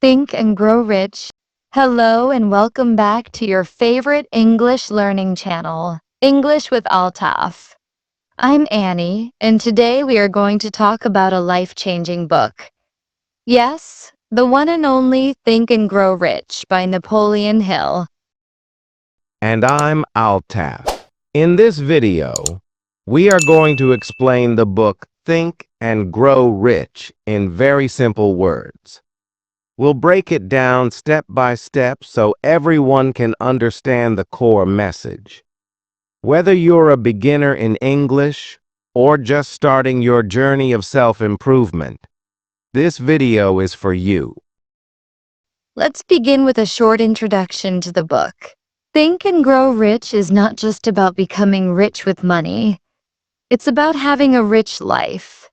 Think and Grow Rich. Hello and welcome back to your favorite English learning channel, English with Altaf. I'm Annie, and today we are going to talk about a life-changing book. Yes, the one and only Think and Grow Rich by Napoleon Hill. And I'm Altaf. In this video, we are going to explain the book Think and Grow Rich in very simple words. We'll break it down step by step so everyone can understand the core message. Whether you're a beginner in English or just starting your journey of self-improvement, this video is for you. Let's begin with a short introduction to the book. Think and Grow Rich is not just about becoming rich with money. It's about having a rich life,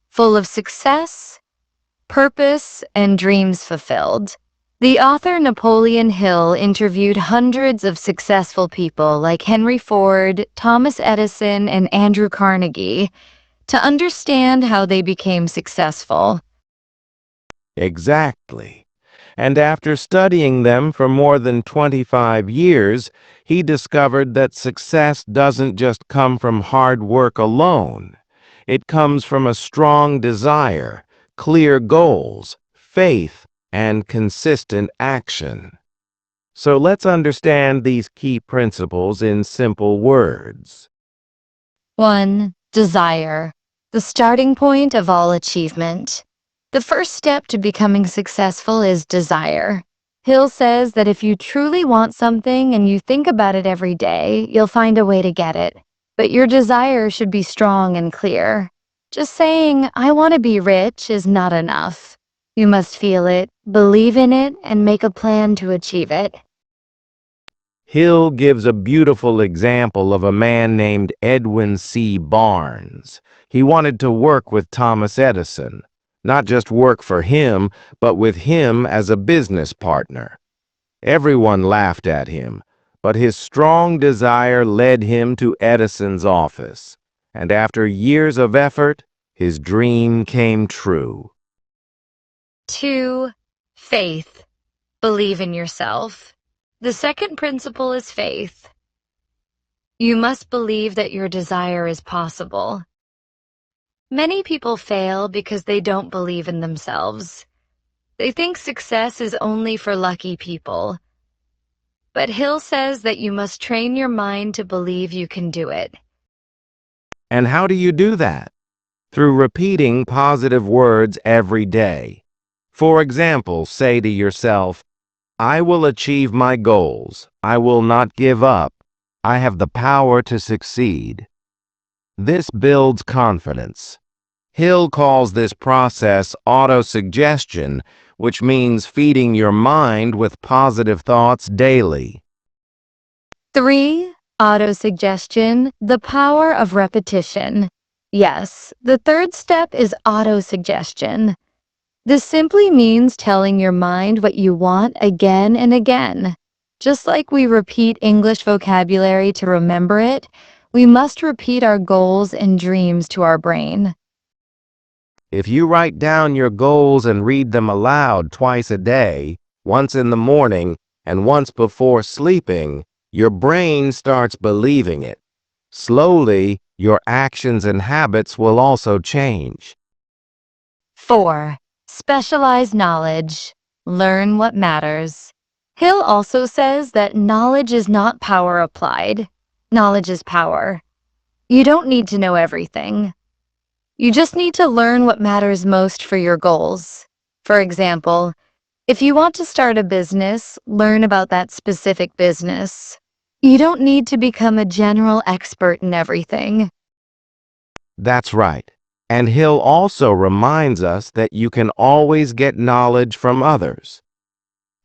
full of success, purpose, and dreams fulfilled. The author Napoleon Hill interviewed hundreds of successful people like Henry Ford, Thomas Edison, and Andrew Carnegie to understand how they became successful. Exactly. And after studying them for more than 25 years, he discovered that success doesn't just come from hard work alone. It comes from a strong desire, clear goals, faith, and consistent action. So let's understand these key principles in simple words. 1. Desire, the starting point of all achievement. The first step to becoming successful is desire. Hill says that if you truly want something and you think about it every day, you'll find a way to get it. But your desire should be strong and clear. Just saying, I want to be rich is not enough. You must feel it, believe in it, and make a plan to achieve it. Hill gives a beautiful example of a man named Edwin C. Barnes. He wanted to work with Thomas Edison, not just work for him, but with him as a business partner. Everyone laughed at him, but his strong desire led him to Edison's office, and after years of effort, his dream came true. 2. Faith, believe in yourself. The second principle is faith. You must believe that your desire is possible. Many people fail because they don't believe in themselves. They think success is only for lucky people. But Hill says that you must train your mind to believe you can do it. And how do you do that? Through repeating positive words every day. For example, say to yourself, I will achieve my goals. I will not give up. I have the power to succeed. This builds confidence. Hill calls this process autosuggestion, which means feeding your mind with positive thoughts daily. 3. Autosuggestion, the power of repetition. Yes, the third step is autosuggestion. This simply means telling your mind what you want again and again. Just like we repeat English vocabulary to remember it, we must repeat our goals and dreams to our brain. If you write down your goals and read them aloud twice a day, once in the morning and once before sleeping, your brain starts believing it. Slowly, your actions and habits will also change. 4. Specialized knowledge. Learn what matters. Hill also says that knowledge is not power applied. Knowledge is power. You don't need to know everything. You just need to learn what matters most for your goals. For example, if you want to start a business, learn about that specific business. You don't need to become a general expert in everything. That's right. And Hill also reminds us that you can always get knowledge from others.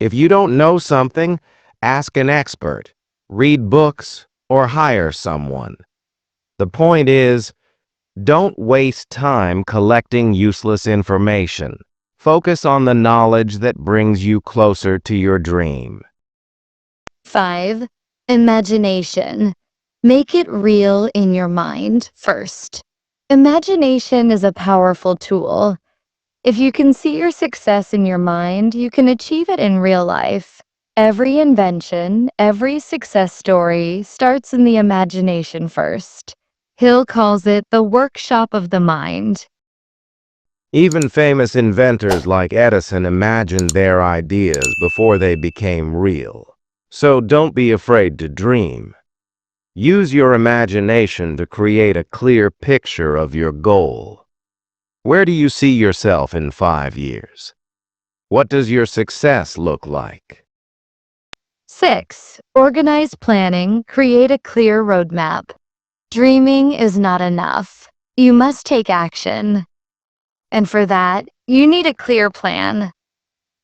If you don't know something, ask an expert, read books, or hire someone. The point is, don't waste time collecting useless information. Focus on the knowledge that brings you closer to your dream. 5. Imagination. Make it real in your mind first. Imagination is a powerful tool. If you can see your success in your mind, you can achieve it in real life. Every invention, every success story starts in the imagination first. Hill calls it the workshop of the mind. Even famous inventors like Edison imagined their ideas before they became real. So don't be afraid to dream. Use your imagination to create a clear picture of your goal. Where do you see yourself in 5 years? What does your success look like? 6. Organized planning, create a clear roadmap. Dreaming is not enough. You must take action. And for that, you need a clear plan.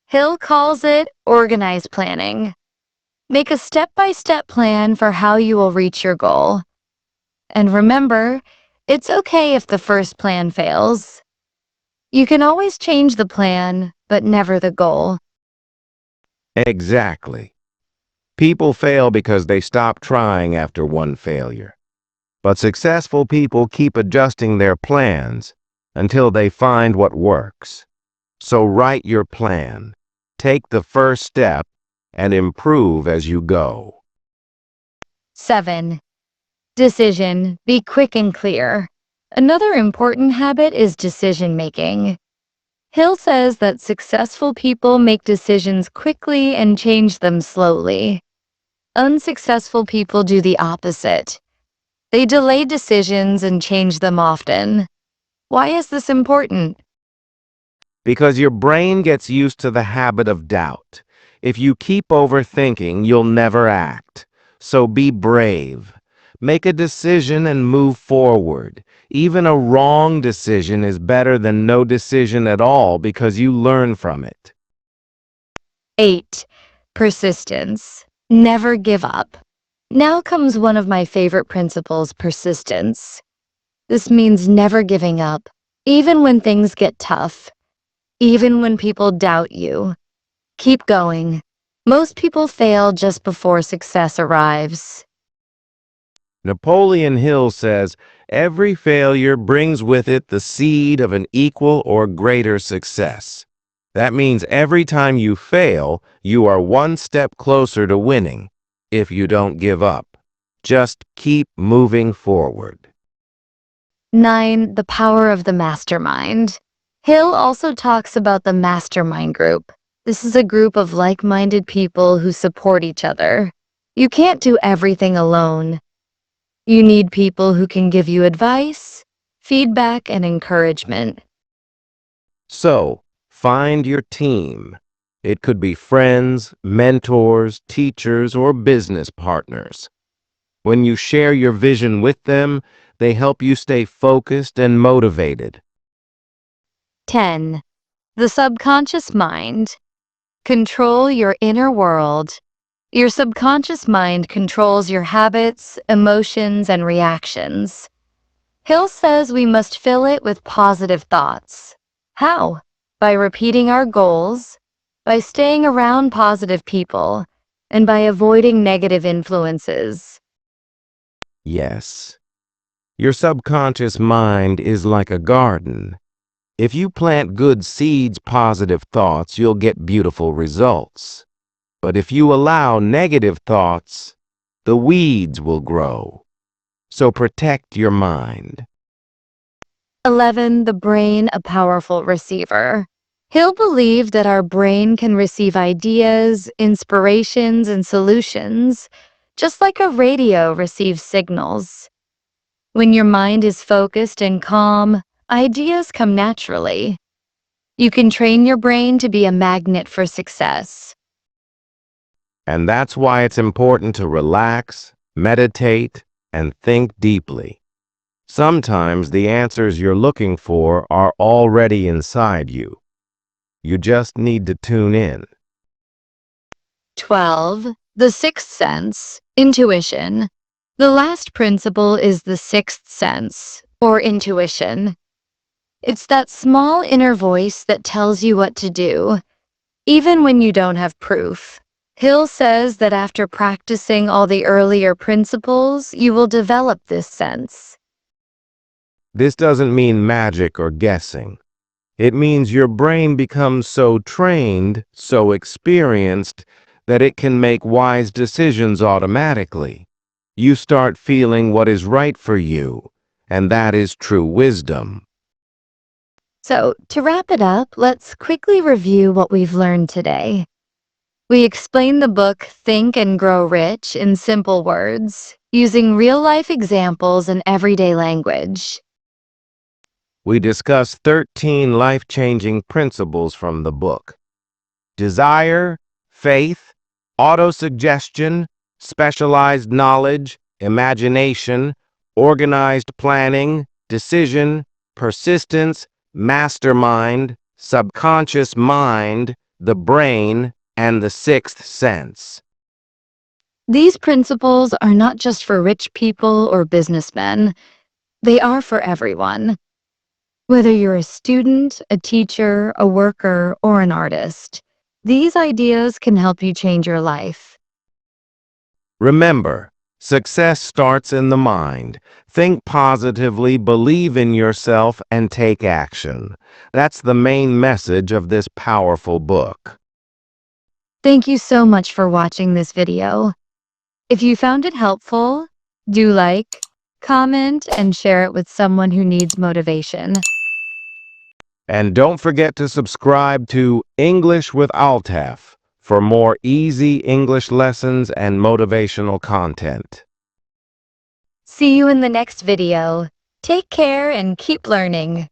Hill calls it organized planning. Make a step-by-step plan for how you will reach your goal. And remember, it's okay if the first plan fails. You can always change the plan, but never the goal. Exactly. People fail because they stop trying after one failure. But successful people keep adjusting their plans until they find what works. So write your plan, take the first step, and improve as you go. 7. Decision. Be quick and clear. Another important habit is decision making. Hill says that successful people make decisions quickly and change them slowly. Unsuccessful people do the opposite. They delay decisions and change them often. Why is this important? Because your brain gets used to the habit of doubt. If you keep overthinking, you'll never act. So be brave. Make a decision and move forward. Even a wrong decision is better than no decision at all because you learn from it. 8. Persistence. Never give up. Now comes one of my favorite principles, persistence. This means never giving up, even when things get tough, even when people doubt you. Keep going. Most people fail just before success arrives. Napoleon Hill says, every failure brings with it the seed of an equal or greater success. That means every time you fail, you are one step closer to winning. If you don't give up, just keep moving forward. 9. The power of the mastermind. Hill also talks about the mastermind group. This is a group of like-minded people who support each other. You can't do everything alone. You need people who can give you advice, feedback, and encouragement. So, find your team. It could be friends, mentors, teachers, or business partners. When you share your vision with them, they help you stay focused and motivated. 10. The subconscious mind. Control your inner world. Your subconscious mind controls your habits, emotions, and reactions. Hill says we must fill it with positive thoughts. How? By repeating our goals, by staying around positive people, and by avoiding negative influences. Yes, your subconscious mind is like a garden. If you plant good seeds, positive thoughts, you'll get beautiful results. But if you allow negative thoughts, the weeds will grow. So protect your mind. 11. The brain, a powerful receiver. Hill believed that our brain can receive ideas, inspirations, and solutions, just like a radio receives signals. When your mind is focused and calm, ideas come naturally. You can train your brain to be a magnet for success. And that's why it's important to relax, meditate, and think deeply. Sometimes the answers you're looking for are already inside you. You just need to tune in. 12. The sixth sense, intuition. The last principle is the sixth sense, or intuition. It's that small inner voice that tells you what to do, even when you don't have proof. Hill says that after practicing all the earlier principles, you will develop this sense. This doesn't mean magic or guessing. It means your brain becomes so trained, so experienced, that it can make wise decisions automatically. You start feeling what is right for you, and that is true wisdom. So, to wrap it up, let's quickly review what we've learned today. We explained the book Think and Grow Rich in simple words, using real-life examples and everyday language. We discuss 13 life-changing principles from the book: desire, faith, autosuggestion, specialized knowledge, imagination, organized planning, decision, persistence, mastermind, subconscious mind, the brain, and the sixth sense. These principles are not just for rich people or businessmen, they are for everyone. Whether you're a student, a teacher, a worker, or an artist, these ideas can help you change your life. Remember, success starts in the mind. Think positively, believe in yourself, and take action. That's the main message of this powerful book. Thank you so much for watching this video. If you found it helpful, do like, comment, and share it with someone who needs motivation. And don't forget to subscribe to English with Altaf for more easy English lessons and motivational content. See you in the next video. Take care and keep learning.